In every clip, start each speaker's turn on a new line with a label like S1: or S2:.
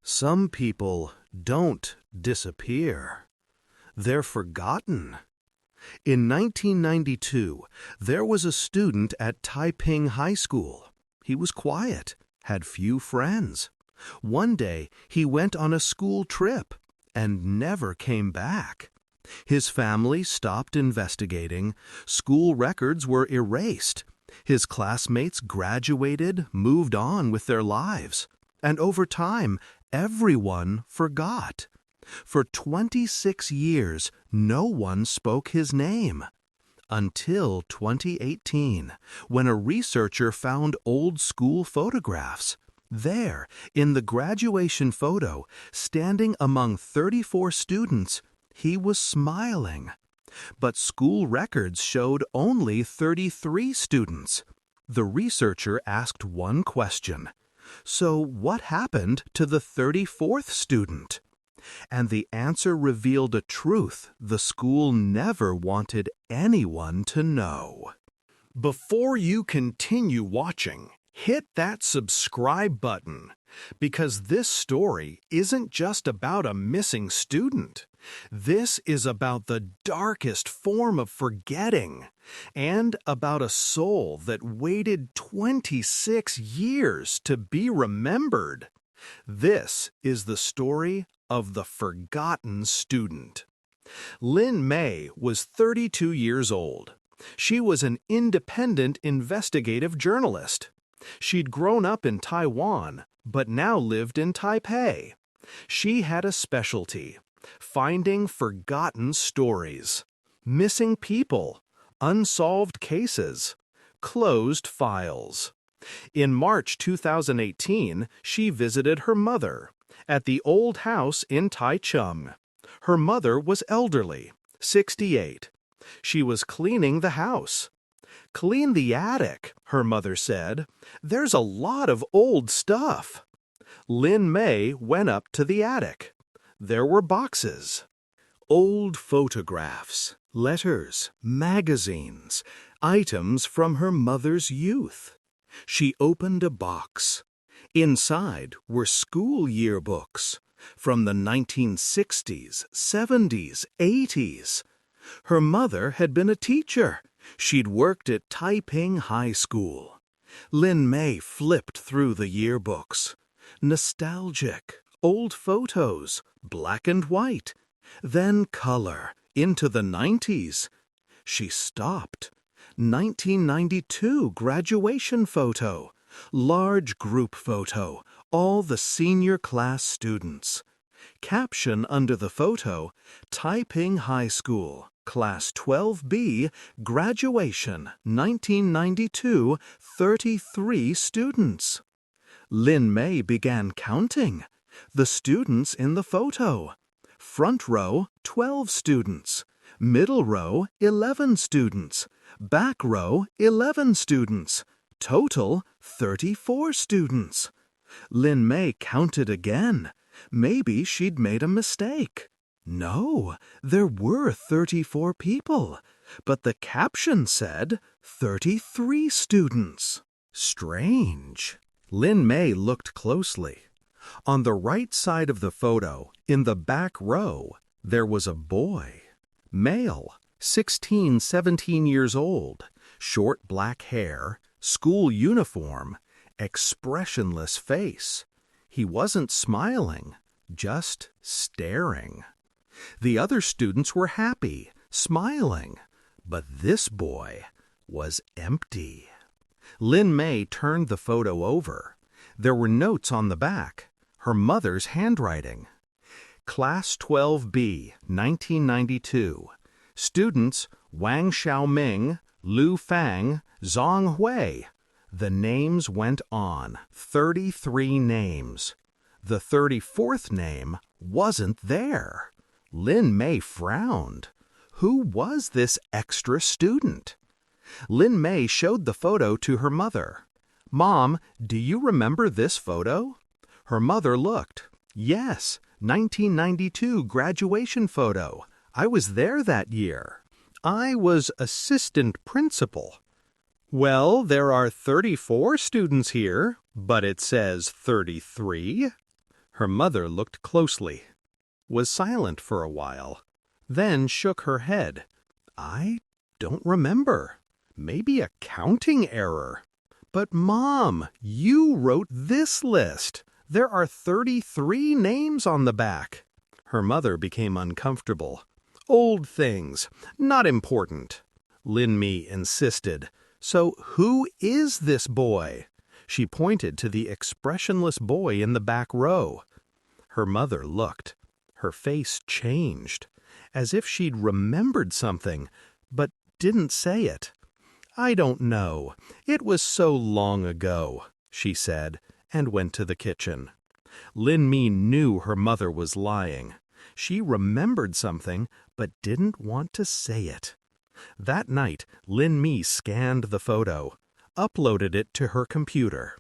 S1: Some people don't disappear. They're forgotten. In 1992, there was a student at Taiping High School. He was quiet, had few friends. One day, he went on a school trip and never came back. His family stopped investigating. School records were erased. His classmates graduated, moved on with their lives. And over time, everyone forgot. For 26 years, no one spoke his name. Until 2018, when a researcher found old school photographs. There, in the graduation photo, standing among 34 students, he was smiling. But school records showed only 33 students. The researcher asked one question. So what happened to the 34th student? And the answer revealed a truth the school never wanted anyone to know. Before you continue watching, hit that subscribe button, because this story isn't just about a missing student. This is about the darkest form of forgetting, and about a soul that waited 26 years to be remembered. This is the story of the forgotten student. Lin Mei was 32 years old. She was an independent investigative journalist. She'd grown up in Taiwan, but now lived in Taipei. She had a specialty: finding forgotten stories, missing people, unsolved cases, closed files. In March 2018, she visited her mother at the old house in Taichung. Her mother was elderly, 68. She was cleaning the house. "Clean the attic," her mother said. "There's a lot of old stuff." Lin Mei went up to the attic. There were boxes. Old photographs, letters, magazines, items from her mother's youth. She opened a box. Inside were school yearbooks from the 1960s, 70s, 80s. Her mother had been a teacher. She'd worked at Taiping High School. Lin Mei flipped through the yearbooks. Nostalgic, old photos, black and white, then color, into the 90s. She stopped. 1992 graduation photo, large group photo, all the senior class students. Caption under the photo: Taiping High School, Class 12B, graduation, 1992, 33 students. Lin Mei began counting. The students in the photo. Front row, 12 students. Middle row, 11 students. Back row, 11 students. Total, 34 students. Lin Mei counted again. Maybe she'd made a mistake. No, there were 34 people, but the caption said 33 students. Strange. Lin Mei looked closely. On the right side of the photo, in the back row, there was a boy. Male, 16, 17 years old, short black hair, school uniform, expressionless face. He wasn't smiling, just staring. The other students were happy, smiling, but this boy was empty. Lin Mei turned the photo over. There were notes on the back, her mother's handwriting. Class 12B, 1992. Students Wang Xiaoming, Lu Fang, Zhang Hui. The names went on, 33 names. The 34th name wasn't there. Lin Mei frowned. Who was this extra student? Lin Mei showed the photo to her mother. "Mom, do you remember this photo?" Her mother looked. "Yes, 1992 graduation photo. I was there that year. I was assistant principal." "Well, there are 34 students here, but it says 33. Her mother looked closely, was silent for a while, then shook her head. I don't remember. Maybe a counting error. But Mom, you wrote this list. There are 33 names on the back. Her mother became uncomfortable. Old things, not important. Lin Mei insisted. So who is this boy? She pointed to the expressionless boy in the back row. Her mother looked. Her face changed, as if she'd remembered something, but didn't say it. I don't know. It was so long ago, she said, and went to the kitchen. Lin Mei knew her mother was lying. She remembered something, but didn't want to say it. That night, Lin Mei scanned the photo, uploaded it to her computer.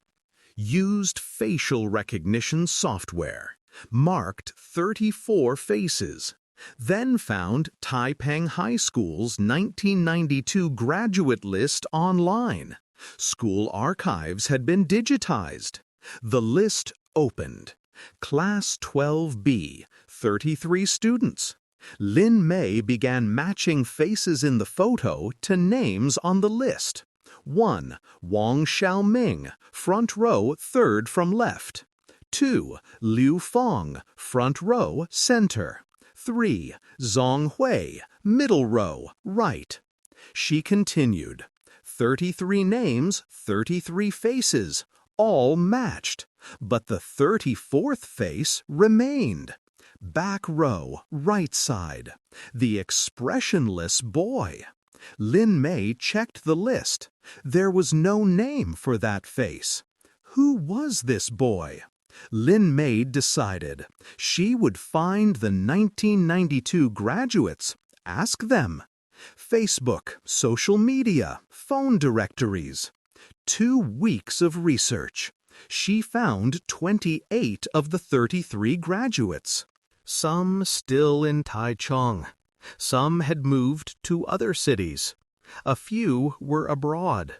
S1: Used facial recognition software. Marked 34 faces. Then found Taiping High School's 1992 graduate list online. School archives had been digitized. The list opened. Class 12B, 33 students. Lin Mei began matching faces in the photo to names on the list. 1. Wang Xiaoming, front row, third from left. 2. Liu Fong, front row, center. 3. Zhong Hui, middle row, right. She continued. 33 names, 33 faces, all matched. But the 34th face remained. Back row, right side. The expressionless boy. Lin Mei checked the list. There was no name for that face. Who was this boy? Lin Mei decided she would find the 1992 graduates, ask them. Facebook, social media, phone directories. 2 weeks of research. She found 28 of the 33 graduates. Some still in Taichung. Some had moved to other cities. A few were abroad.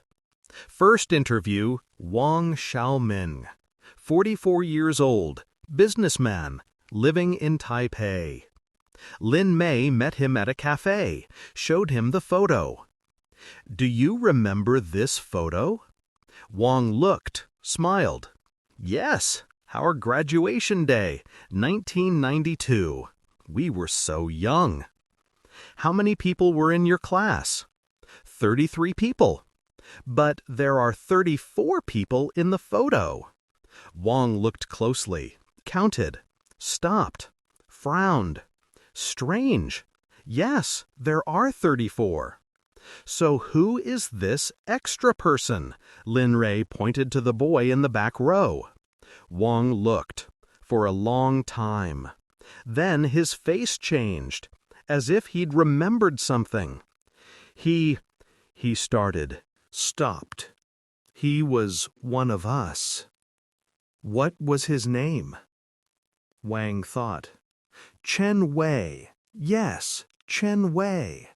S1: First interview, Wang Xiaoming. 44 years old, businessman, living in Taipei. Lin Mei met him at a cafe, showed him the photo. Do you remember this photo? Wang looked, smiled. Yes, our graduation day, 1992. We were so young. How many people were in your class? 33 people. But there are 34 people in the photo. Wang looked closely, counted, stopped, frowned. Strange. Yes, there are 34. So who is this extra person? Lin Mei pointed to the boy in the back row. Wang looked for a long time. Then his face changed, as if he'd remembered something. He started, stopped. He was one of us. What was his name? Wang thought. Chen Wei. Yes, Chen Wei.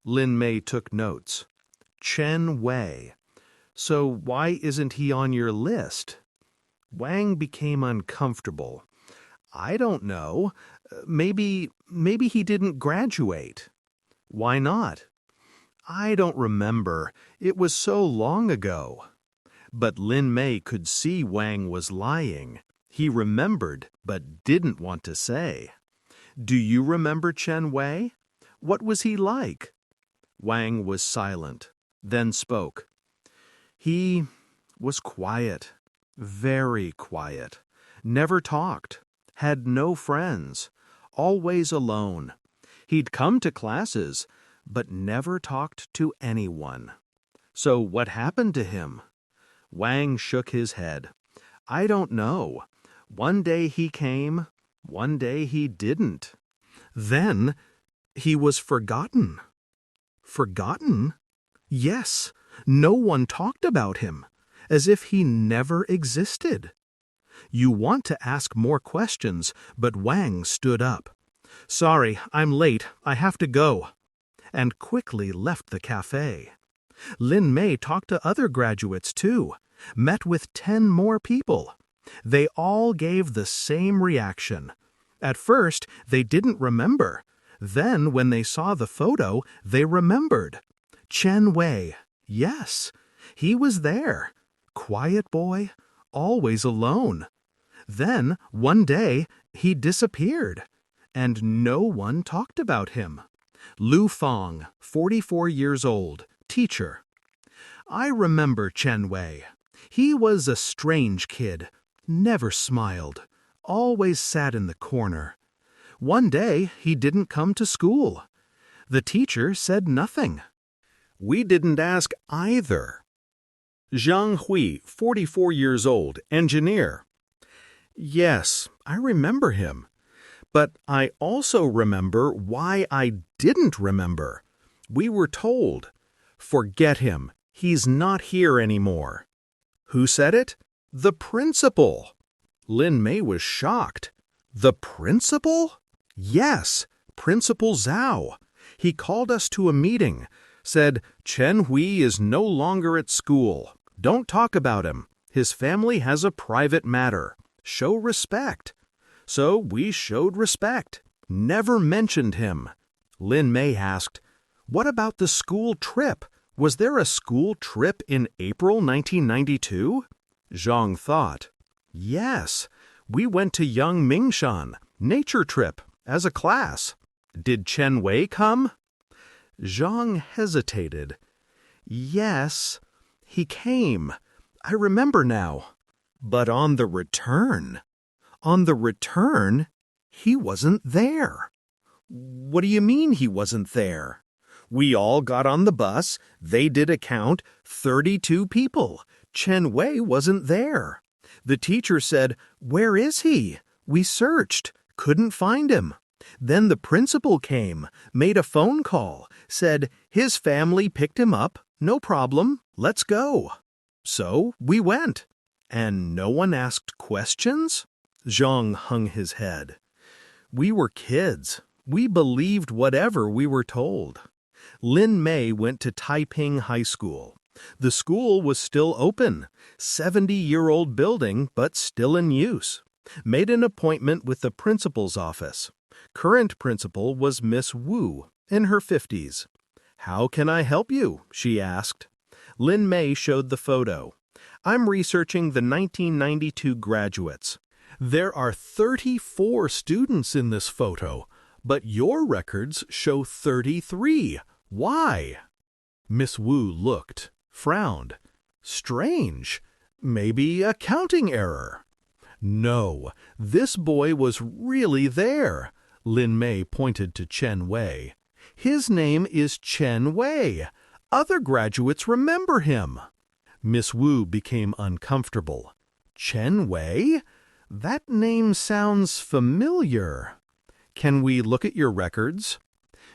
S1: Lin Mei took notes. Chen Wei. So why isn't he on your list? Wang became uncomfortable. I don't know. Maybe he didn't graduate. Why not? I don't remember. It was so long ago. But Lin Mei could see Wang was lying. He remembered, but didn't want to say. Do you remember Chen Wei? What was he like? Wang was silent, then spoke. He was quiet, very quiet, never talked, had no friends, always alone. He'd come to classes, but never talked to anyone. So what happened to him? Wang shook his head. I don't know. One day he came, one day he didn't. Then he was forgotten. Forgotten? Yes, no one talked about him, as if he never existed. You want to ask more questions, but Wang stood up. Sorry, I'm late. I have to go. And quickly left the cafe. Lin Mei talked to other graduates too, met with 10 more people. They all gave the same reaction. At first, they didn't remember. Then, when they saw the photo, they remembered. Chen Wei, yes, he was there. Quiet boy, always alone. Then, one day, he disappeared, and no one talked about him. Lu Fong, 44 years old, teacher. I remember Chen Wei. He was a strange kid, never smiled, always sat in the corner. One day, he didn't come to school. The teacher said nothing. We didn't ask either. Zhang Hui, 44 years old, engineer. Yes, I remember him. But I also remember why I didn't remember. We were told, forget him, he's not here anymore. Who said it? The principal. Lin Mei was shocked. The principal? Yes, Principal Zhao. He called us to a meeting, said, Chen Hui is no longer at school. Don't talk about him. His family has a private matter. Show respect. So we showed respect. Never mentioned him. Lin Mei asked, what about the school trip? Was there a school trip in April 1992? Zhang thought. Yes, we went to Yangmingshan, nature trip, as a class. Did Chen Wei come? Zhang hesitated. Yes, he came. I remember now. But on the return, he wasn't there. What do you mean he wasn't there? We all got on the bus. They did a count, 32 people. Chen Wei wasn't there. The teacher said, where is he? We searched, couldn't find him. Then the principal came, made a phone call, said his family picked him up, no problem, let's go. So we went. And no one asked questions? Zhang hung his head. We were kids. We believed whatever we were told. Lin Mei went to Taiping High School. The school was still open, 70-year-old building, but still in use. Made an appointment with the principal's office. Current principal was Miss Wu, in her 50s. How can I help you? She asked. Lin Mei showed the photo. I'm researching the 1992 graduates. There are 34 students in this photo, but your records show 33. Why? Miss Wu looked, frowned. Strange. Maybe a counting error. No, this boy was really there. Lin Mei pointed to Chen Wei. His name is Chen Wei. Other graduates remember him. Miss Wu became uncomfortable. Chen Wei? That name sounds familiar. Can we look at your records?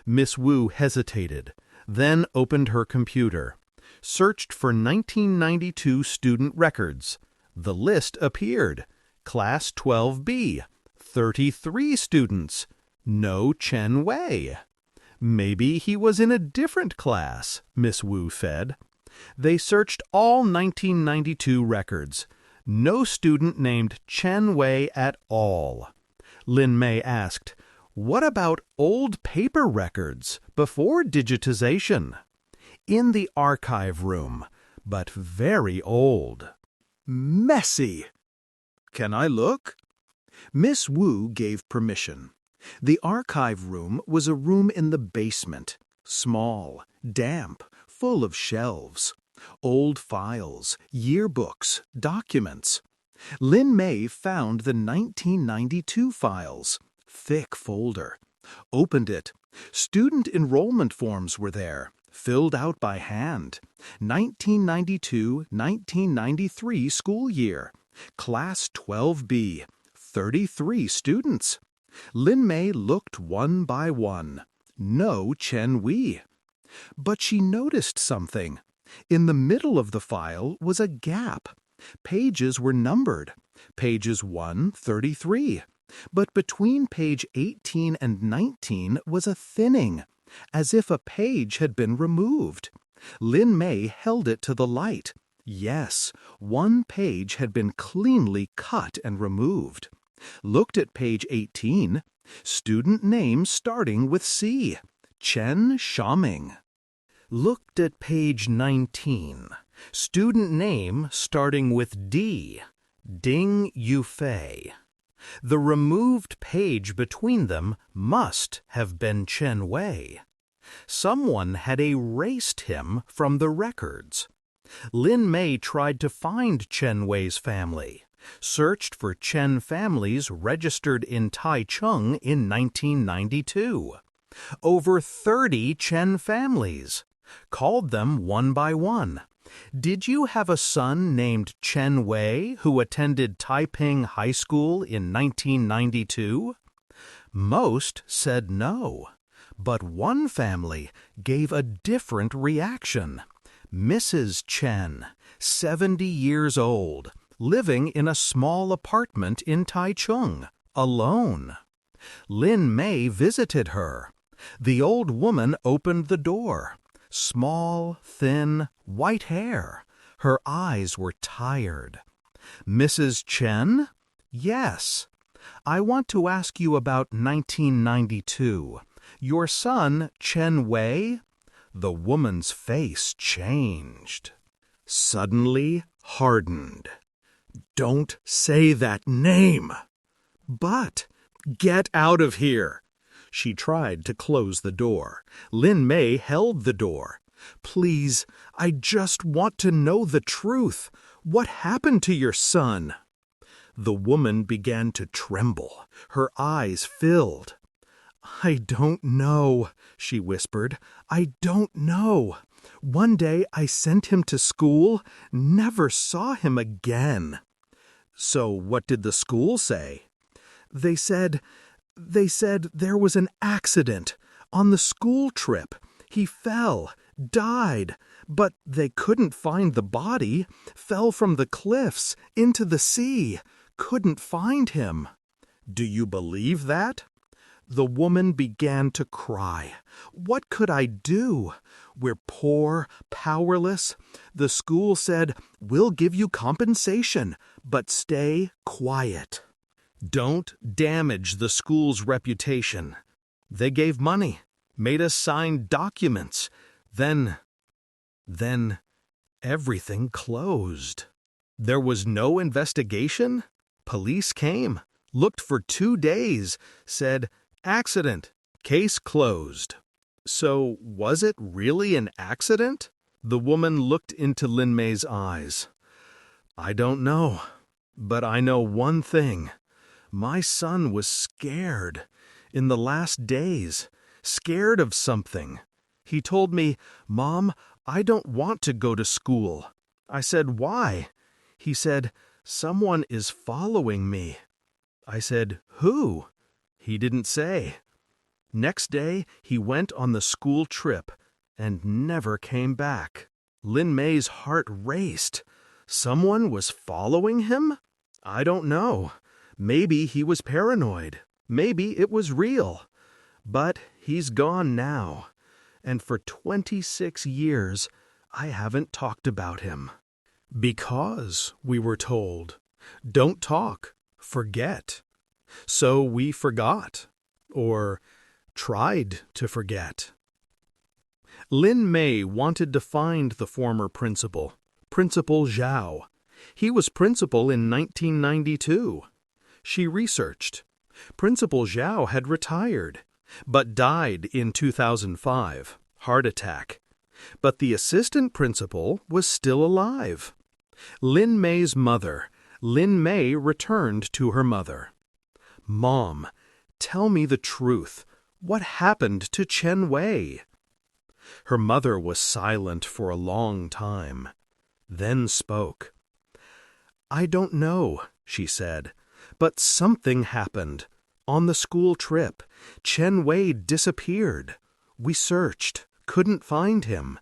S1: Miss Wu hesitated, then opened her computer. Searched for 1992 student records. The list appeared. Class 12B, 33 students. No Chen Wei. Maybe he was in a different class, Miss Wu said. They searched all 1992 records. No student named Chen Wei at all. Lin Mei asked, what about old paper records before digitization? In the archive room, but very old. Messy. Can I look? Miss Wu gave permission. The archive room was a room in the basement, small, damp, full of shelves. Old files, yearbooks, documents. Lin Mei found the 1992 files. Thick folder. Opened it. Student enrollment forms were there, filled out by hand. 1992-1993 school year. Class 12B. 33 students. Lin Mei looked one by one. No Chen Wei. But she noticed something. In the middle of the file was a gap. Pages were numbered. Pages 1-33. But between page 18 and 19 was a thinning, as if a page had been removed. Lin Mei held it to the light.
S2: Yes, one page had been cleanly cut and removed. Looked at page 18. Student name starting with C. Chen Wei.
S1: Looked at page 19. Student name starting with D. Ding Yufei. The removed page between them must have been Chen Wei. Someone had erased him from the records. Lin Mei tried to find Chen Wei's family, searched for Chen families registered in Taichung in 1992. Over 30 Chen families. Called them one by one. Did you have a son named Chen Wei who attended Taiping High School in 1992? Most said no, but one family gave a different reaction. Mrs. Chen, 70 years old, living in a small apartment in Taichung, alone. Lin Mei visited her. The old woman opened the door. Small, thin, white hair. Her eyes were tired. Mrs. Chen? Yes. I want to ask you about 1992. Your son, Chen Wei? The woman's face changed. Suddenly hardened. Don't say that name. But get out of here. She tried to close the door. Lin Mei held the door. Please, I just want to know the truth. What happened to your son? The woman began to tremble. Her eyes filled. I don't know, she whispered. I don't know. One day I sent him to school, never saw him again. So what did the school say? They said there was an accident on the school trip. He fell, died, but they couldn't find the body, fell from the cliffs into the sea, couldn't find him. Do you believe that? The woman began to cry. What could I do? We're poor, powerless. The school said, we'll give you compensation, but stay quiet. Don't damage the school's reputation. They gave money, made us sign documents. Then everything closed. There was no investigation. Police came, looked for 2 days, said, accident, case closed. So was it really an accident? The woman looked into Lin Mei's eyes. I don't know, but I know one thing. My son was scared in the last days, scared of something. He told me, Mom, I don't want to go to school. I said, why? He said, someone is following me. I said, who? He didn't say. Next day, he went on the school trip and never came back. Lin Mei's heart raced. Someone was following him? I don't know. Maybe he was paranoid. Maybe it was real. But he's gone now. And for 26 years, I haven't talked about him. Because, we were told, don't talk, forget. So we forgot, or tried to forget. Lin Mei wanted to find the former principal, Principal Zhao. He was principal in 1992. She researched. Principal Zhao had retired, but died in 2005, heart attack. But the assistant principal was still alive. Lin Mei's mother, Lin Mei, returned to her mother. Mom, tell me the truth. What happened to Chen Wei? Her mother was silent for a long time, then spoke. I don't know, she said, but something happened. On the school trip, Chen Wei disappeared. We searched, couldn't find him.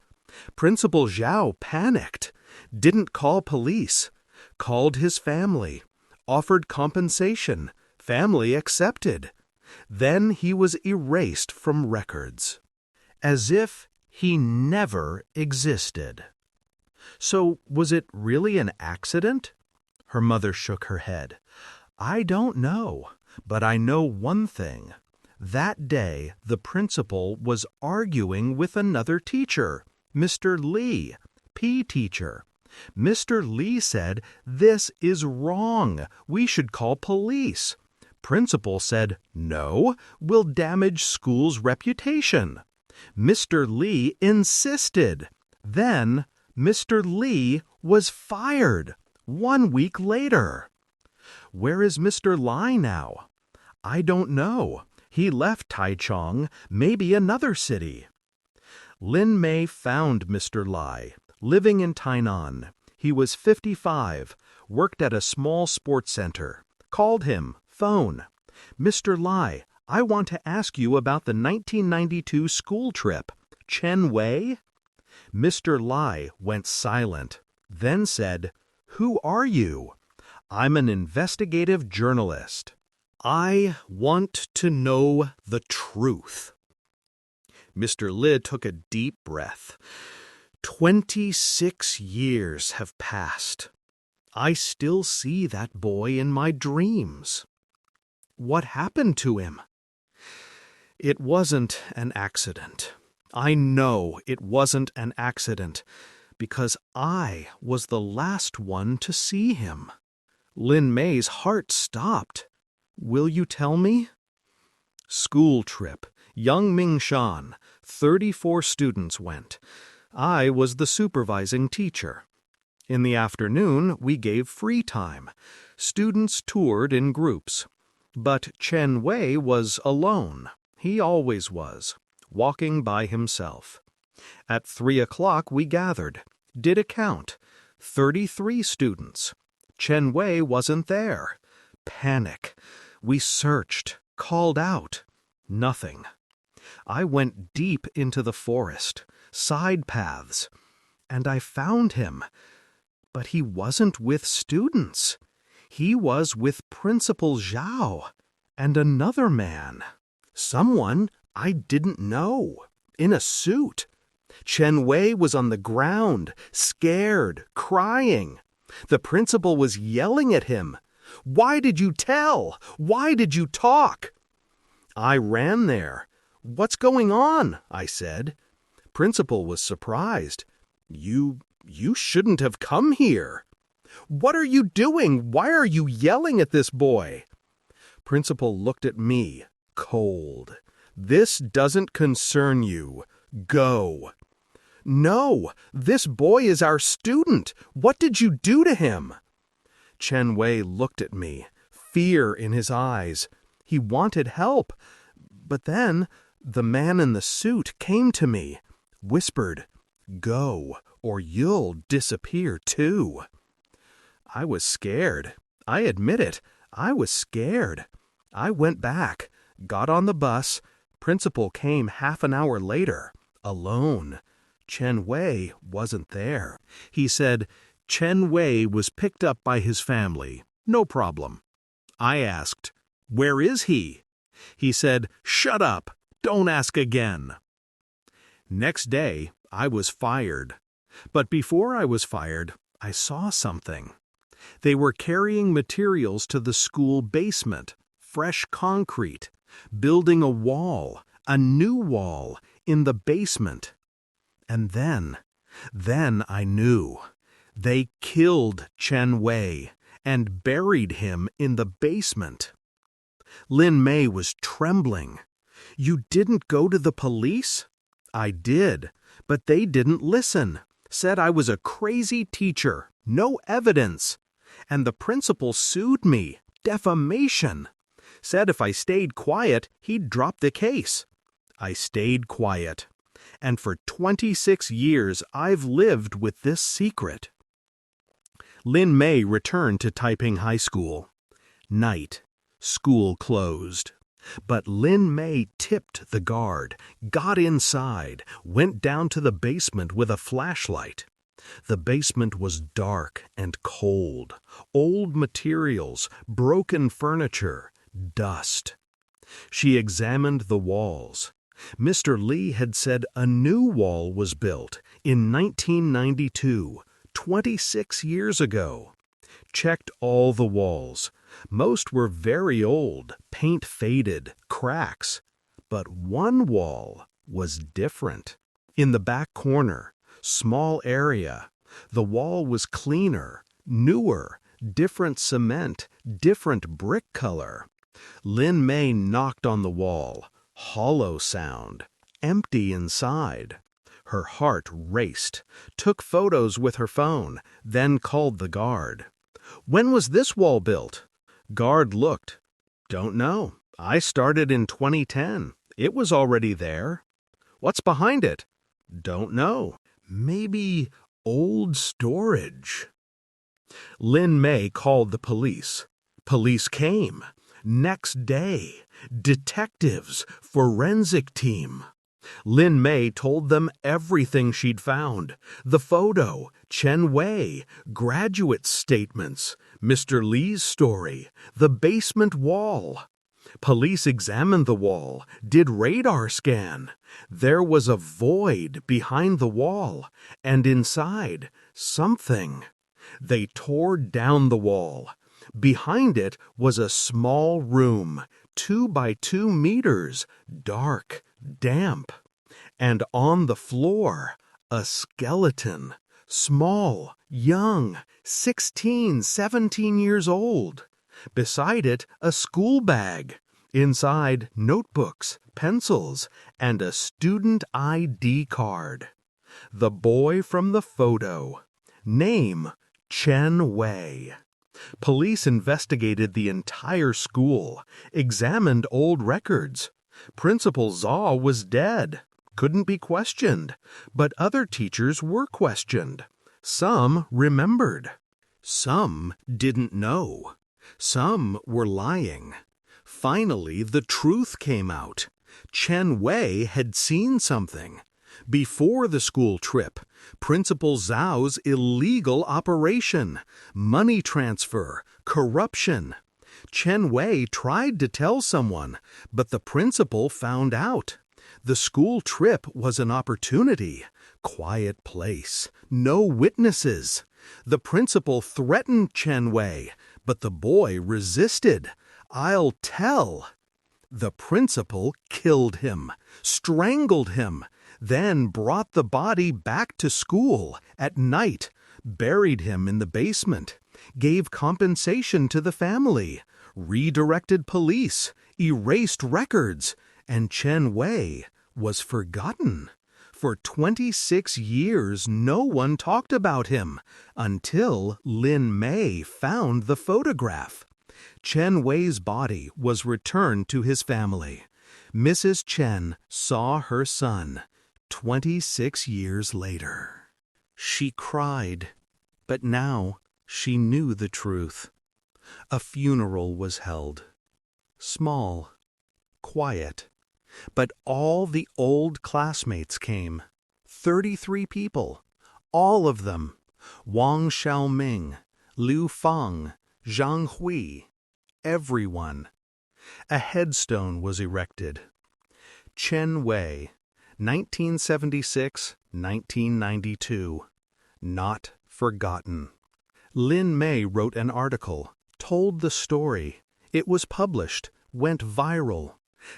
S1: Principal Zhao panicked, didn't call police, called his family, offered compensation. Family accepted. Then he was erased from records, as if he never existed.
S2: So, was it really an accident? Her mother shook her head. I don't know, but I know one thing. That day, the principal was arguing with another teacher, Mr. Lee, P teacher. Mr. Lee said, "This is wrong. We should call police." Principal said, "No, we'll damage school's reputation." Mr. Lee insisted. Then, Mr. Lee was fired 1 week later. Where is Mr. Lai now? I don't know. He left Taichung, maybe another city. Lin Mei found Mr. Lai, living in Tainan. He was 55, worked at a small sports center. Called him, phone. Mr. Lai, I want to ask you about the 1992 school trip. Chen Wei? Mr. Lai went silent, then said, "Who are you?" "I'm an investigative journalist. I want to know the truth." Mr. Li took a deep breath. 26 years have passed. I still see that boy in my dreams. What happened to him? It wasn't an accident. I know it wasn't an accident, because I was the last one to see him. Lin Mei's heart stopped. Will you tell me? School trip, Yangmingshan. 34 students went. I was the supervising teacher. In the afternoon, we gave free time. Students toured in groups. But Chen Wei was alone. He always was, walking by himself. At 3 o'clock we gathered, did a count. 33 students. Chen Wei wasn't there. Panic. We searched, called out. Nothing. I went deep into the forest, side paths, and I found him. But he wasn't with students. He was with Principal Zhao and another man. Someone I didn't know, in a suit. Chen Wei was on the ground, scared, crying. The principal was yelling at him. "Why did you tell? Why did you talk?" I ran there. "What's going on?" I said. Principal was surprised. You shouldn't have come here." "What are you doing? Why are you yelling at this boy?" Principal looked at me, cold. "This doesn't concern you. Go." "No, this boy is our student. What did you do to him?" Chen Wei looked at me, fear in his eyes. He wanted help. But then the man in the suit came to me, whispered, "Go, or you'll disappear too." I was scared. I admit it. I was scared. I went back, got on the bus. Principal came half an hour later, alone. Chen Wei wasn't there. He said, "Chen Wei was picked up by his family. No problem." I asked, "Where is he?" He said, "Shut up. Don't ask again." Next day, I was fired. But before I was fired, I saw something. They were carrying materials to the school basement, fresh concrete, building a wall, a new wall, in the basement. And then I knew. They killed Chen Wei and buried him in the basement. Lin Mei was trembling. "You didn't go to the police?" "I did, but they didn't listen. Said I was a crazy teacher, no evidence. And the principal sued me, defamation. Said if I stayed quiet, he'd drop the case. I stayed quiet. And for 26 years I've lived with this secret." Lin Mei returned to Taiping High School. Night. School closed. But Lin Mei tipped the guard, got inside, went down to the basement with a flashlight. The basement was dark and cold. Old materials, broken furniture, dust. She examined the walls. Mr. Lee had said a new wall was built in 1992,
S1: 26 years ago. Checked all the walls. Most were very old, paint faded, cracks. But one wall was different. In the back corner, small area, the wall was cleaner, newer, different cement, different brick color. Lin Mei knocked on the wall. Hollow sound. Empty inside. Her heart raced, took photos with her phone, then called the guard. "When was this wall built?" Guard looked. "Don't know. I started in 2010. It was already there." "What's behind it?" "Don't know. Maybe old storage." Lin Mei called the police. Police came. Next day, detectives, forensic team. Lin Mei told them everything she'd found. The photo, Chen Wei, graduate statements, Mr. Li's story, the basement wall. Police examined the wall, did radar scan. There was a void behind the wall, and inside, something. They tore down the wall. Behind it was a small room, 2 by 2 meters, dark, damp. And on the floor, a skeleton, small, young, 16, 17 years old. Beside it, a school bag. Inside, notebooks, pencils, and a student ID card. The boy from the photo. Name, Chen Wei. Police investigated the entire school, examined old records. Principal Zhao was dead, couldn't be questioned, but other teachers were questioned. Some remembered. Some didn't know. Some were lying. Finally, the truth came out. Chen Wei had seen something. Before the school trip, Principal Zhao's illegal operation, money transfer, corruption. Chen Wei tried to tell someone, but the principal found out. The school trip was an opportunity. Quiet place, no witnesses. The principal threatened Chen Wei, but the boy resisted. "I'll tell." The principal killed him, strangled him, then brought the body back to school at night, buried him in the basement, gave compensation to the family, redirected police, erased records, and Chen Wei was forgotten. For 26 years, no one talked about him until Lin Mei found the photograph. Chen Wei's body was returned to his family. Mrs. Chen saw her son 26 years later. She cried, but now she knew the truth. A funeral was held. Small, quiet, but all the old classmates came. 33 people, all of them. Wang Xiaoming, Liu Fang, Zhang Hui, everyone. A headstone was erected. Chen Wei, 1976-1992. Not forgotten. Lin Mei wrote an article, told the story. It was published, went viral.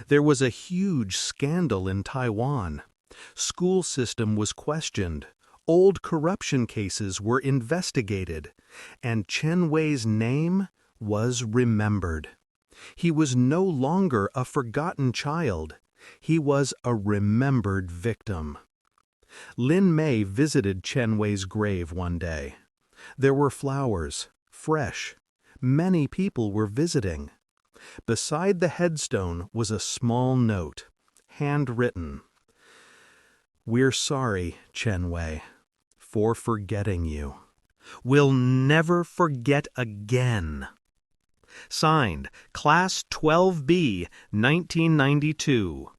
S1: There was a huge scandal in Taiwan. School system was questioned. Old corruption cases were investigated. And Chen Wei's name was remembered. He was no longer a forgotten child. He was a remembered victim. Lin Mei visited Chen Wei's grave one day. There were flowers, fresh. Many people were visiting. Beside the headstone was a small note, handwritten. "We're sorry, Chen Wei, for forgetting you. We'll never forget again." Signed, Class 12B, 1992.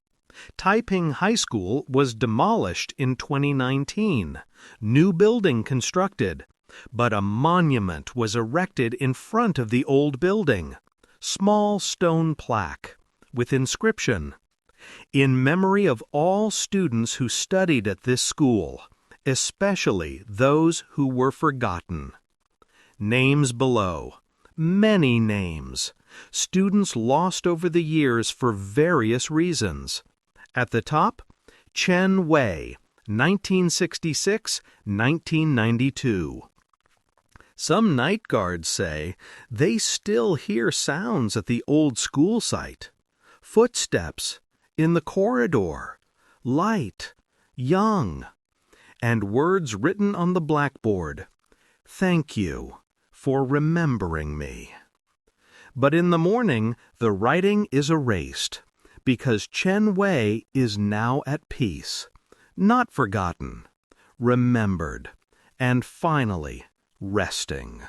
S1: Taiping High School was demolished in 2019. New building constructed, but a monument was erected in front of the old building. Small stone plaque with inscription, "In memory of all students who studied at this school especially those who were forgotten. Names below. Many names. Students lost over the years for various reasons. At the top, Chen Wei, 1966-1992. Some night guards say they still hear sounds at the old school site. Footsteps, in the corridor, light, young, and words written on the blackboard. Thank you for remembering me. But in the morning, the writing is erased, because Chen Wei is now at peace, not forgotten, remembered, and finally resting.